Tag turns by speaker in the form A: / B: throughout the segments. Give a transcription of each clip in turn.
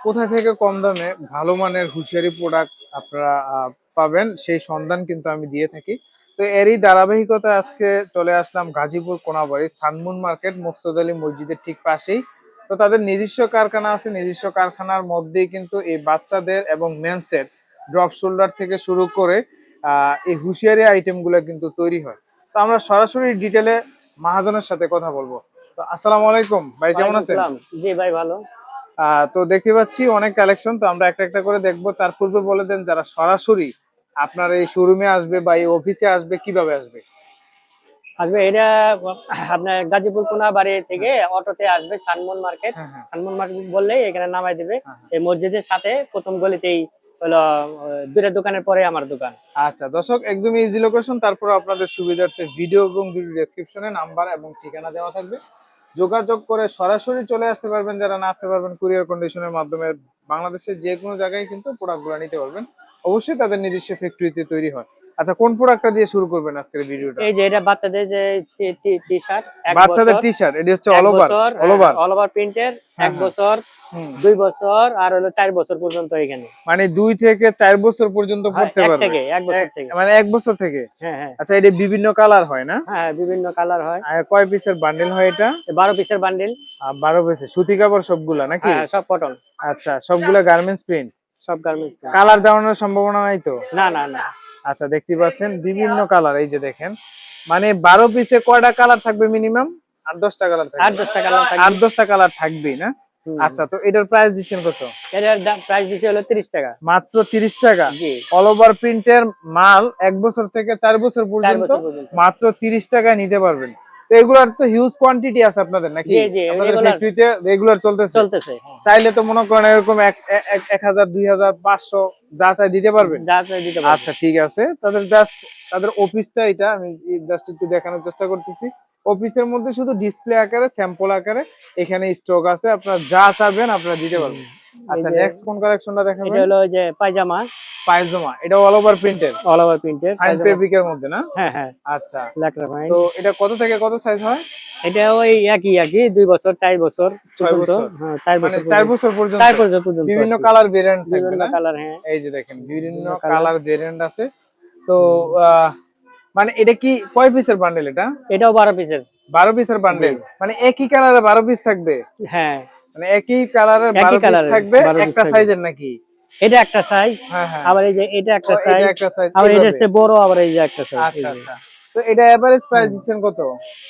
A: কোথা থেকে কম দামে ভালো মানের হুঁশিয়ারি প্রোডাক্ট আপনারা পাবেন সেই সন্ধান কিন্তু আমি দিয়ে থাকি। তো এরই ধারাবাহিকতা আজকে চলে আসলাম গাজীপুর কোনাবাড়ি সানমুন মার্কেট মুকতাদ আলী মসজিদের ঠিক পাশেই। তো তাদের নিজস্ব কারখানা আছে, নিজস্ব কারখানার মধ্যেই কিন্তু এই বাচ্চাদের এবং মেন্সের ড্রপ শোল্ডার থেকে শুরু করে এই হুঁশিয়ারি আইটেমগুলো কিন্তু তৈরি হয়। তো আমরা সরাসরি ডিটেলে মহাজনের সাথে কথা বলবো। তো আসসালামু আলাইকুম ভাই, কেমন
B: ওয়ালাইকুম
A: আছেন?
B: সালাম। জি ভাই, ভালো।
A: তো দেখতে পাচ্ছি অনেক কালেকশন, তো আমরা একটা একটা করে দেখবো। তার পূর্বে বলে দেন যারা সরাসরি আপনার এই শোরুমে আসবে বা এই অফিসে আসবে কিভাবে আসবে?
B: আসবে এটা আপনার গাজীপুর কোনাবাড়ি থেকে
A: হ্যাঁ
B: অটোতে আসবে সানমুন মার্কেট।
A: হ্যাঁ হ্যাঁ
B: সানমুন মার্কেট বললেই এখানে নামাই দিবে।
A: হ্যাঁ হ্যাঁ।
B: এই মসজিদের সাথে প্রথম গলিতেই হলো দুইটা দোকানের পরে আমার দোকান।
A: আচ্ছা দর্শক, একদম ইজি লোকেশন। তারপর আপনাদের সুবিধার্থে ভিডিও এবং ভিডিও ডেসক্রিপশনে নাম্বার এবং ঠিকানা দেওয়া থাকবে, যোগাযোগ করে সরাসরি চলে আসতে পারবেন। যারা না আসতে পারবেন কুরিয়ার কন্ডিশনের মাধ্যমে বাংলাদেশের যে কোনো জায়গায় কিন্তু প্রোডাক্টগুলো নিতে পারবেন। অবশ্যই তাদের নিজস্ব ফ্যাক্টরিতে তৈরি হয়। আচ্ছা, কোন প্রোডাক্টটা দিয়ে শুরু করবেন আজকের ভিডিওটা?
B: এই যে এটা বাচ্চাদের যে টি শার্ট, এক
A: বাচ্চাদের
B: বছর,
A: টি শার্ট, এটি হচ্ছে
B: এক
A: অল ওভার।
B: বছর
A: অল ওভার।
B: অল ওভার প্রিন্টের,
A: হ্যাঁ
B: এক
A: হ্যাঁ।
B: বছর,
A: হুম।
B: 2 বছর আর হলো 4 বছর পর্যন্ত এখানে।
A: মানে 2 থেকে 4 বছর পর্যন্ত
B: হ্যাঁ,
A: পড়তে পারবে।
B: এক বছর থেকে।
A: মানে 1 বছর থেকে।
B: হ্যাঁ হ্যাঁ
A: আচ্ছা, এটা বিভিন্ন কালার হয় না?
B: হ্যাঁ, বিভিন্ন কালার হয়।
A: আর কয় পিসের বান্ডেল হয় এটা?
B: 12 পিসের বান্ডিল।
A: 12 পিসের সুতি কাপড় সবগুলা নাকি?
B: হ্যাঁ, সব কটন।
A: আচ্ছা, সবগুলা গার্মেন্টস প্রিন্ট।
B: সব গার্মেন্টস।
A: কালার যাওয়ানোর সম্ভাবনা নাই তো?
B: না না না,
A: আচ্ছা, দেখতে পাচ্ছেন বিভিন্ন কালার, এই যে দেখেন। মানে 12 পিসে কয়টা কালার থাকবে মিনিমাম? 8-10টা কালার থাকবে।
B: 8-10 কালার থাকবে।
A: 8-10টা কালার থাকবেই না?
B: হুম।
A: আচ্ছা, তো এটার প্রাইস দিচ্ছেন কত?
B: এটার প্রাইস দিচ্ছে হলো 30 টাকা।
A: মাত্র 30 টাকা।
B: জি,
A: অল ওভার প্রিন্টের মাল 1 বছর থেকে 4 বছর
B: 4
A: পর্যন্ত
B: বছর পর্যন্ত।
A: মাত্র 30 টাকায় নিতে পারবেন। তো এগুলার তো হিউজ কোয়ান্টিটি আছে আপনাদের নাকি?
B: জি জি,
A: আপনাদের
B: রেগুলার
A: ফ্যাক্টরিতে রেগুলার চলতেছে?
B: চলতেছে।
A: চাইলে তো মনে করেন এরকম 1000 2000 500 যা চাই দিতে পারবেন।
B: যা চাই দিতে পারবে।
A: আচ্ছা ঠিক আছে। তাদের অফিসটা এটা আমি জাস্ট একটু দেখানোর চেষ্টা করতেছি। অফিসের মধ্যে শুধু ডিসপ্লে আকারে স্যাম্পল আকারে এখানে স্টক আছে, আপনারা যা চাবেন আপনারা দিতে পারবেন।
B: এই
A: আচ্ছা,
B: যে
A: নেক্সট কোন কালেকশনটা
B: এটা
A: দেখাবেন?
B: হলো ওই যে পায়জামা,
A: পায়জামা, এটা all over printed
B: all over প্রিন্টের
A: ফাইন
B: পায়জামা।
A: ফেব্রিকের মধ্যে না?
B: হ্যাঁ হ্যাঁ,
A: আচ্ছা,
B: লাকড়া ফাইন।
A: তো এটা কত থেকে কত সাইজ হয়?
B: এটা ওই একই 2 বছর 4 বছর
A: 6
B: পর্যন্ত।
A: বছর।
B: হ্যাঁ, 4
A: মানে
B: বছর
A: 4
B: পর্যন্ত।
A: বছর পর্যন্ত
B: 4 বছর পর্যন্ত
A: বিভিন্ন
B: আর কি।
A: কালার ভেরিয়েন্ট থাকবে
B: বিভিন্ন
A: না?
B: কালার, হ্যাঁ।
A: এই যে দেখেন বিভিন্ন
B: বিভিন্ন
A: কালার ভেরিয়েন্ট আছে। তো মানে এটা কি কয় পিসের বান্ডেল এটা?
B: এটাও 12 পিসের।
A: 12 পিসের বান্ডেল।
B: জি।
A: মানে একই কালারে 12 পিস থাকবে?
B: হ্যাঁ,
A: মানে একই কালারের
B: একই
A: 12 পিস
B: কালারের
A: থাকবে
B: 12 পিস
A: একটা
B: থাকবে।
A: সাইজের নাকি?
B: এটা একটা সাইজ,
A: হ্যাঁ হ্যাঁ।
B: আবার এই যে এটা
A: ও
B: একটা
A: এটা
B: সাইজ,
A: একটা সাইজ
B: আবার এটার
A: এইভাবে।
B: চেয়ে বড়, আবার এই যে একটা সাইজ।
A: আচ্ছা আচ্ছা। তো এটা এভারেজ প্রাইস দিচ্ছেন কত?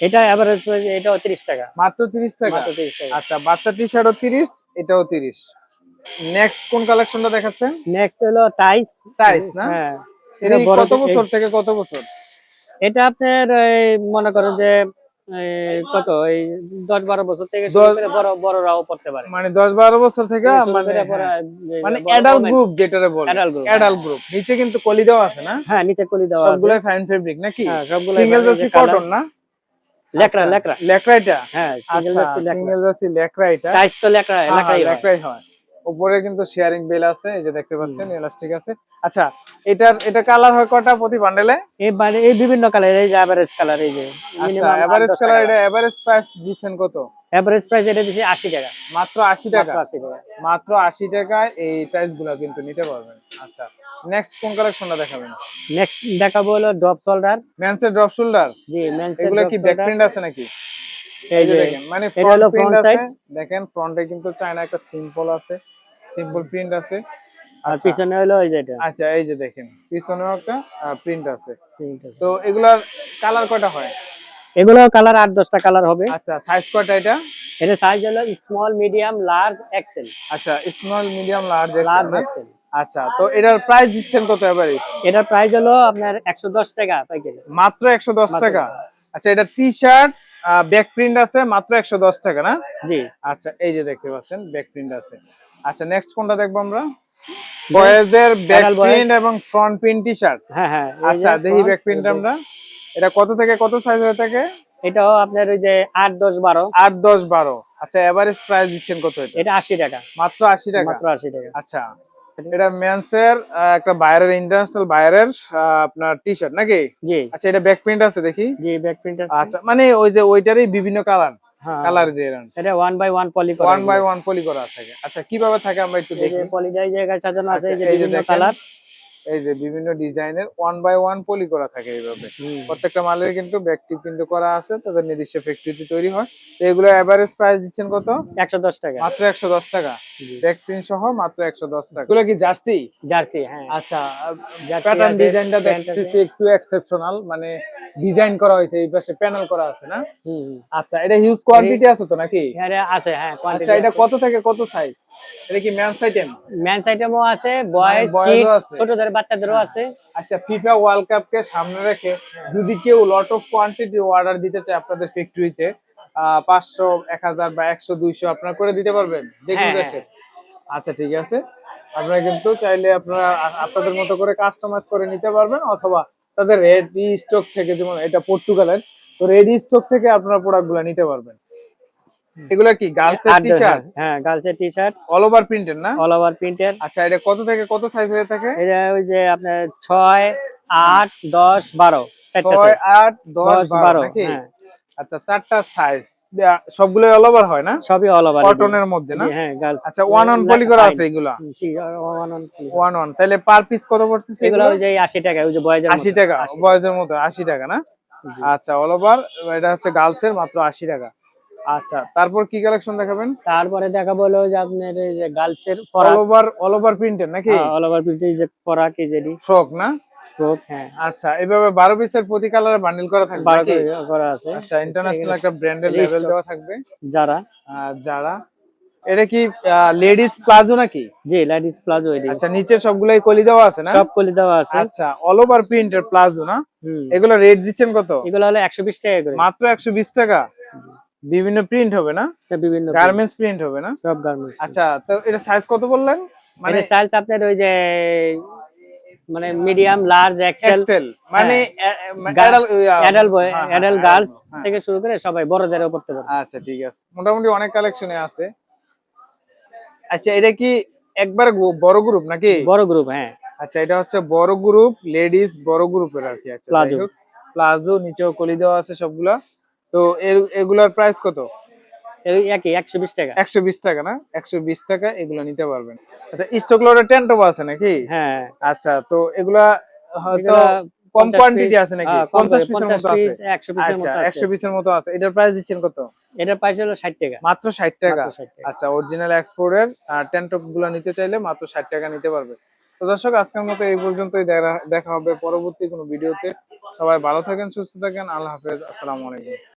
B: এটা এভারেজ প্রাইস, এটাও 30 টাকা।
A: মাত্র 30 টাকা।
B: মাত্র 30 টাকা।
A: আচ্ছা, বাচ্চা টি শার্টও 30, এটাও 30। নেক্সট কোন কালেকশনটা দেখাচ্ছেন?
B: নেক্সট হলো টাইস।
A: টাইস না?
B: হ্যাঁ,
A: এটা
B: এটা বড়
A: কত বছর থেকে কত বছর?
B: এটা আপনার এই মনে করেন যে কত এই 10-12 বছর থেকে শুরু করে বড়রাও পড়তে পারে।
A: মানে 10-12 বছর থেকে
B: শুরু
A: মানে
B: করে পরে
A: মানে
B: বড়
A: অ্যাডাল্ট
B: women's,
A: গ্রুপ যেটারে বলে।
B: adult group,
A: adult group. নিচে কিন্তু কলি দেওয়া আছে না?
B: হ্যাঁ, নিচে কলি দেওয়া আছে।
A: সবগুলাই ফাইন ফেব্রিক নাকি?
B: হ্যাঁ, সবগুলাই
A: সিঙ্গেল জার্সি কটন না?
B: লেকড়া
A: আচ্ছা,
B: লেকড়া।
A: লেকড়া এটা?
B: হ্যাঁ, সিঙ্গেল
A: আচ্ছা,
B: জার্সি লেকড়া।
A: সিঙ্গেল জার্সি লেকড়া এটা।
B: টাইস তো লেকড়া লেকড়াই হয়।
A: লেকড়াই হয়। উপরে কিন্তু শেয়ারিং বেল আছে, এই যে দেখতে পাচ্ছেন এলাস্টিক আছে। আচ্ছা, এটা কালার হয় কয়টা প্রতি বান্ডেলে?
B: এই বিভিন্ন কালার, এই যে এভারেজ কালার, এই যে
A: আচ্ছা,
B: মিনিমাম
A: এভারেজ
B: 8-10
A: কালার,
B: টাকা।
A: এটা এভারেজ প্রাইস দিচ্ছেন কত?
B: এভারেজ প্রাইস এটা দিছি 80 টাকা।
A: মাত্র 80 টাকা।
B: মাত্র 80 টাকা।
A: মাত্র 80 টাকায় এই টাইলস গুলা কিন্তু নিতে পারবেন। আচ্ছা, নেক্সট কোন কালেকশনটা দেখাবেন?
B: নেক্সট দেখাবো হলো ড্রপ শোল্ডার।
A: মেন্স এর ড্রপ শোল্ডার।
B: জি, মেন্স এর
A: এগুলা
B: ড্রপ
A: কি ব্যাক
B: শোল্ডার।
A: প্রিন্ট আছে নাকি?
B: এই
A: এই যে
B: যে
A: দেখেন, মানে
B: এটা
A: ফ্রন্ট
B: হলো
A: প্রিন্ট
B: ফ্রন্ট
A: আছে।
B: সাইড,
A: দেখেন ফ্রন্টে কিন্তু চায়না একটা সিম্পল আছে, সিম্পল প্রিন্ট আছে।
B: আর
A: আচ্ছা
B: পিছনে হলো এই যে এটা
A: আচ্ছা, এই যে দেখেন পিছনেও একটা প্রিন্ট আছে।
B: প্রিন্ট আছে।
A: তো এগুলার কালার কয়টা হয়?
B: এগুলো কালার 8-10টা কালার হবে।
A: আচ্ছা, সাইজ কয়টা এটা?
B: এটা সাইজ হলো স্মল, মিডিয়াম, লার্জ, এক্সেল।
A: আচ্ছা, small medium large
B: large
A: XL.
B: XL.
A: আচ্ছা, তো এটার প্রাইস দিচ্ছেন কত এভারেজ?
B: এটার প্রাইস হলো আপনার 110 টাকা পাইকারি।
A: মাত্র 110
B: মাত্র।
A: টাকা। আচ্ছা, এটা টি শার্ট ব্যাক প্রিন্ট আছে মাত্র 110 টাকা না?
B: জি।
A: আচ্ছা, এই যে দেখতে পাচ্ছেন ব্যাক প্রিন্ট আছে। আচ্ছা, নেক্সট কোনটা দেখবো আমরা? বয়েজের ব্যাক
B: Adult boys।
A: প্রিন্ট এবং ফ্রন্ট প্রিন্ট টি শার্ট।
B: হ্যাঁ হ্যাঁ, এই
A: আচ্ছা,
B: যে
A: দেখি
B: front,
A: ব্যাক প্রিন্ট
B: এই যে
A: আমরা। এটা কত থেকে কত সাইজ হয়ে থাকে?
B: এটাও আপনার ওই যে 8-10-12।
A: 8 10 12। আচ্ছা, এভারেজ প্রাইস দিচ্ছেন কত এটা?
B: এটা 80 টাকা।
A: মাত্র 80 টাকা।
B: মাত্র 80 টাকা।
A: আচ্ছা, এটা মেন্সের একটা বাইরের ইন্টারন্যাশনাল বাইরের আপনার টি শার্ট নাকি?
B: জি
A: আচ্ছা, এটা ব্যাক প্রিন্ট আছে দেখি।
B: জি, ব্যাক প্রিন্ট আছে।
A: আচ্ছা, মানে ওই যে ওইটারই বিভিন্ন কালার।
B: হ্যাঁ
A: কালার দিয়ে রান
B: এটা 1 বাই 1 পলি করা
A: 1 বাই 1 পলি করা থাকে। আচ্ছা কিভাবে থাকে আমরা একটু
B: এই
A: দেখি।
B: যে পলি জায়গায় সাজানো আছে
A: আচ্ছা
B: এই যে
A: এই যে
B: বিভিন্ন
A: দেখেন,
B: কালার।
A: এই যে বিভিন্ন ডিজাইনের 1 বাই 1 পলি করা থাকে এইভাবে। প্রত্যেকটা মালের কিন্তু ব্যাকটিভ কিন্তু করা আছে, তাদের নিজস্ব ফ্যাক্টরিতে তৈরি হয়। তো এগুলো এভারেজ প্রাইস দিচ্ছেন কত?
B: 110 টাকা।
A: মাত্র 110 টাকা।
B: জি।
A: ব্যাক প্রিন্ট সহ মাত্র 110 টাকা। এগুলো কি জার্সি?
B: জার্সি, হ্যাঁ।
A: আচ্ছা,
B: জার্সি
A: প্যাটার্ন
B: আছে,
A: ডিজাইনটা
B: প্যান্ট আছে।
A: দেখতেছি একটু এক্সেপশনাল, মানে ডিজাইন করা হয়েছে, এই পাশে প্যানেল করা আছে না?
B: হুম, হুম।
A: আচ্ছা, এটা হিউজ কোয়ান্টিটি আছে তো নাকি?
B: এখানে আছে, হ্যাঁ,
A: আচ্ছা,
B: কোয়ান্টিটি
A: এটা
B: আছে।
A: কত থেকে কত সাইজ? এটা কি মেন্স আইটেম?
B: মেন্স আইটেমও আছে,
A: মানে
B: বয়েজ,
A: বয়েজও
B: কিডস,
A: আছে।
B: ছোটদের বাচ্চাদেরও
A: হ্যাঁ।
B: আছে।
A: আচ্ছা, ফিফা ওয়ার্ল্ড কাপ কে সামনে রেখে যদি কেউ লট অফ কোয়ান্টিটি অর্ডার দিতে চায় আপনাদের ফ্যাক্টরিতে, 500, 1000 বা 100, 200 আপনারা করে দিতে পারবেন যে কোনো
B: হ্যাঁ, হ্যাঁ।
A: দেশে? আচ্ছা ঠিক আছে, আপনারা কিন্তু চাইলে আপনারা আপনাদের মতো করে কাস্টমাইজ করে নিতে পারবেন, অথবা তাদের রেডি স্টক থেকে, যেমন এটা পর্তুগালের, তো রেডি স্টক থেকে আপনারা প্রোডাক্টগুলো নিতে পারবেন। এগুলা কি গার্লস এর টি-শার্ট?
B: হ্যাঁ, গার্লসের টি-শার্ট
A: অল ওভার প্রিন্টের না?
B: অল ওভার প্রিন্টের।
A: আচ্ছা, এটা কত থেকে কত সাইজ হয়ে থাকে?
B: এটা ওই যে আপনার 6, 8, 10, 12 চারটা
A: 6,
B: সাইজ।
A: 8, 10, 12 নাকি?
B: হ্যাঁ।
A: আচ্ছা, চারটা সাইজ, সবগুলোই অল ওভার হয় না?
B: সবই অল ওভার
A: কটনের মধ্যে না?
B: হ্যাঁ, গার্লস।
A: আচ্ছা, ওয়ান অন পলি করা আছে এগুলা?
B: জি, 1 পলি।
A: ওয়ান অন, তাহলে পার পিস কত পড়তেছে
B: এগুলো
A: এগুলো?
B: ওই যে 80 টাকা, ওই যে বয়েজের
A: 80 টাকা, বয়েজের মতো 80 টাকা না?
B: জি।
A: আচ্ছা, অল ওভার, এটা হচ্ছে গার্লস এর, মাত্র 80 টাকা। আচ্ছা, তারপর কি কালেকশন দেখাবেন?
B: তারপরে দেখাবো হলো যে আপনার এই যে গার্লসের
A: অল
B: ফরাক।
A: ওভার, অল ওভার প্রিন্টের নাকি?
B: অল ওভার প্রিন্টের যে ফরাক, এই যেডি
A: ফ্রক না?
B: ফ্রক, হ্যাঁ।
A: আচ্ছা, এভাবে 12 পিসের প্রতি কালারে বান্ডিল করা থাকবে
B: 12
A: নাকি?
B: করা আছে।
A: আচ্ছা, ইন্টারন্যাশনাল একটা ব্র্যান্ডের লেভেল দেওয়া থাকবে।
B: যারা
A: যারা, এটা কি লেডিস প্লাজো নাকি?
B: জি, লেডিস প্লাজো এডি।
A: আচ্ছা, নিচে সবগুলাই কলি দেওয়া আছে না?
B: সব কলি দেওয়া আছে।
A: আচ্ছা, অল ওভার প্রিন্টের প্লাজো না?
B: হুম।
A: এগুলো রেট দিচ্ছেন কত?
B: এগুলো হলো 120 টাকা করে।
A: মাত্র 120 টাকা। বিভিন্ন প্রিন্ট হবে না?
B: বিভিন্ন
A: গার্মেন্টস প্রিন্ট হবে না?
B: সব গার্মেন্টস।
A: আচ্ছা, তো এটা সাইজ কত বললেন? মানে
B: মানে সাইজ আপনার ওই যে মানে মিডিয়াম, লার্জ, এক্সেল,
A: এক্সেল, মানে
B: অ্যাডাল্ট বয়, অ্যাডাল্ট গার্লস
A: হ্যাঁ।
B: থেকে শুরু করে সবাই বড়দেরও পড়তে পারে।
A: আচ্ছা ঠিক আছে, মোটামুটি অনেক কালেকশনে আছে। আচ্ছা, এটা কি একবার বড় গ্রুপ নাকি?
B: বড় গ্রুপ, হ্যাঁ।
A: আচ্ছা, এটা হচ্ছে বড় গ্রুপ, লেডিস বড় গ্রুপের আর কি। আচ্ছা,
B: প্লাজো।
A: প্লাজো, নিচেও কলি দেওয়া আছে সবগুলা। তো এগুলার প্রাইস কত?
B: এই একই 120 টাকা।
A: 120 টাকা না? 120 টাকা এগুলো নিতে পারবেন। আচ্ছা, স্টক লোডের টেন্টও আছে নাকি?
B: হ্যাঁ।
A: আচ্ছা, তো এগুলা হয়তো
B: এগুলা
A: কম
B: 50
A: কোয়ান্টিটি
B: পিস,
A: আছে নাকি?
B: কম
A: 50
B: করে,
A: পিসের
B: 50
A: মতো আছে?
B: পিস, 100 পিসের
A: আচ্ছা,
B: মতো আছে।
A: 100 পিসের মতো আছে। এটার প্রাইস দিচ্ছেন কত?
B: এটার প্রাইস হলো 60 টাকা।
A: মাত্র 60 টাকা।
B: মাত্র 60 টাকা।
A: আচ্ছা, অরিজিনাল এক্সপোর্টের টেন্টপ গুলো নিতে চাইলে মাত্র 60 টাকা নিতে পারবে। তো দর্শক, আজকের মতো এই পর্যন্তই। দেখা হবে পরবর্তী কোনো ভিডিওতে। সবাই ভালো থাকেন, সুস্থ থাকেন। আল্লাহ হাফেজ, আসসালামু আলাইকুম।